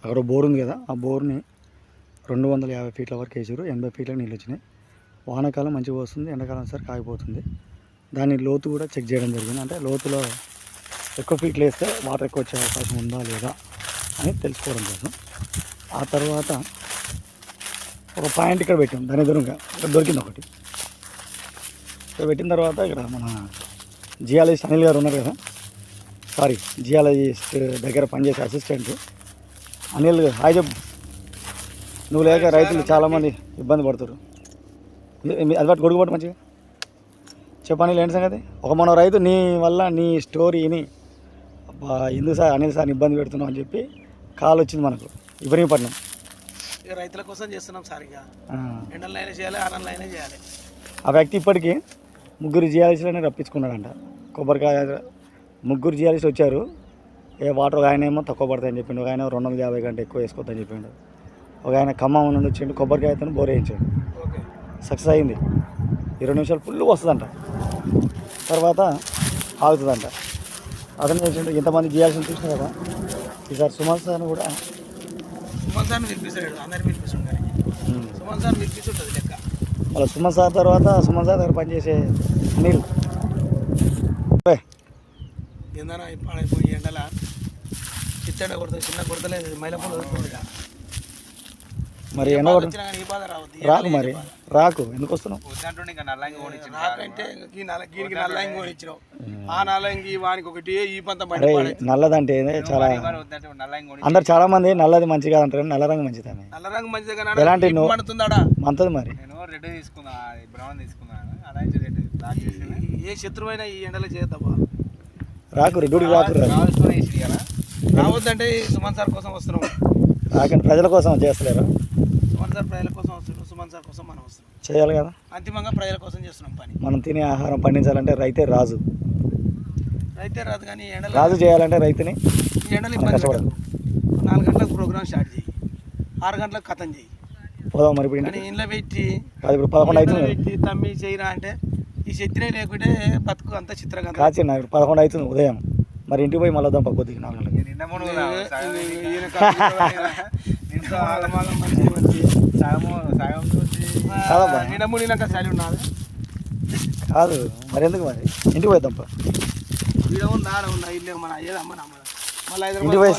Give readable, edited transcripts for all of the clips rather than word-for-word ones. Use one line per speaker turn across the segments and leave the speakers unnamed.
అక్కడ బోర్ ఉంది కదా, ఆ బోర్ని 250 ఫీట్ల వరకు వేసారు. 80 ఫీట్ల నీళ్ళు వచ్చినాయి. వానాకాలం మంచిగా వస్తుంది, ఎండాకాలం సార్ కాగిపోతుంది. దాని లోతు కూడా చెక్ చేయడం జరిగింది. అంటే లోతులో ఎక్కువ ఫీట్లు వేస్తే వాటర్ ఎక్కువ వచ్చే అవకాశం ఉందా లేదా అని తెలుసుకోవడం కోసం. ఆ తర్వాత ఒక పాయింట్ ఇక్కడ పెట్టాం, దాని ఎదురుగా ఇక్కడ దొరికింది ఒకటి. ఇక్కడ పెట్టిన తర్వాత ఇక్కడ మన జియాలజిస్ట్ అనిల్ గారు ఉన్నారు కదా, జియాలజిస్ట్ దగ్గర పనిచేసే అసిస్టెంట్ అనిల్ హాయ్ చెప్పు. నువ్వు లేక రైతులు చాలామంది ఇబ్బంది పడుతారు. అది పట్టు గొడుగు పట్టు మంచిగా చెప్పు అనిల్, ఏంటి సంగతి? ఒక మన రైతు నీ వల్ల నీ స్టోరీని ఎందుకు సార్ అనిల్ సార్ ఇబ్బంది పెడుతున్నాం అని చెప్పి కాల్ వచ్చింది మనకు ఇబ్రహీంపట్నం.
రైతుల కోసం చేస్తున్నాం సార్. ఇక ఎండల్లో అయినా చేయాలి, ఆనంలో అయినా చేయాలి.
ఆ వ్యక్తి ఇప్పటికీ 3 జియాలజిస్టులని రప్పించుకున్నాడంట. కొబ్బరికాయ 3 జియాలజిస్టులు వచ్చారు. వాటర్ ఒక ఆయన ఏమో తక్కువ పడతాయని చెప్పిండు, ఒక ఆయన 250 కంటే ఎక్కువ వేసుకోవద్దని చెప్పిండు, ఒక ఆయన ఖమ్మం నుండి వచ్చిండు, కొబ్బరికాయతో బోర్ వేయించాడు. సక్సెస్ అయింది. 20 నిమిషాలు ఫుల్ వస్తుందంట, తర్వాత ఆగుతుందంట. అతను చేసిండు. ఇంతమంది జియాలజిస్టులు చూసినా కదా, ఈసారి సుమన్ సార్ కూడా
సుమన్ సార్ని పిలిపిస్తాడు, అందరిని పిలిపిస్తుంటారు. సుమన్ సార్ పిలిపిస్తుంటుంది లెక్క.
మళ్ళీ సుమన్ సార్ తర్వాత సుమన్ సార్ దగ్గర పనిచేసే అనిల్
ఏందన్నా ఇప్పుడు ఎండల చిత్తెండ కొడుతుంది, చిన్న కొడతలేదు, మైలపూలు వదులుతుంది.
మరి ఎండ
ఈ బాధ రావద్దు,
రాకు, మరి రాకు, ఎందుకు వస్తున్నావు?
నాకంటే దీనికి నల్లంగి కొనిచ్చినావు, ఆ నల్లంగి వానికి ఒకటి ఈ పంత
నల్లదంటే చాలా అందరు చాలా మంది నల్లది మంచి కాదంటారు, నల్ల రంగు మంచిది.
నల్ల రంగు మంచిది కానీ
ఎలాంటి
మండుతుందా?
మంతది. మరి
రెడ్ తీసుకున్నా, బ్రౌన్ తీసుకున్నాను.
ఏ శత్రువైనా ఈ ఎండలో చేద్దామా?
రాకు, రెడ్డి రాకు.
రావద్దంటే సుమన్ సార్ కోసం వస్తున్నాం.
రాకండి, ప్రజల కోసం చేస్తలేరు.
సుమన్ సార్ ప్రజల కోసం వస్తున్నాం, సుమన్ సార్ కోసం మనం వస్తున్నాం.
చేయాలి కదా,
అంతిమంగా ప్రజల కోసం చేస్తున్నాం పని.
మనం తినే ఆహారం పండించాలంటే రైతే రాజు.
రైతే రాదు కానీ ఎండలు
రాజు చేయాలంటే రైతుని
ఎండలు ఇబ్బంది పడదు. 4 గంటలకు ప్రోగ్రామ్ స్టార్ట్ చేయి, 6 గంటలకు కథం చేయి,
పోదాం. మరి ఇప్పుడు
ఇంట్లో పెట్టి
ఇప్పుడు 11 అవుతుంది,
పెట్టి తమ్మి చేయరా అంటే ఈ శక్తినే లేకుంటే బతుకు అంతా చిత్రంగా
కాచి. 11 అవుతుంది ఉదయం. మరి ఇంటికి పోయి మళ్ళీ వద్దాం పక్కొద్దికి 4 గంటలకి. కాదు మరి ఎందుకు, మరి ఇంటికి పోయిద్దాం. ఇంటికి పోయి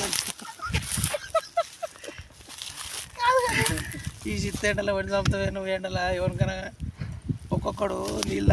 ఈ చిత్త ఎండలో పడి చంపుతావే నువ్వు. ఎండల ఎవరికైనా ఒక్కొక్కడు నీళ్ళ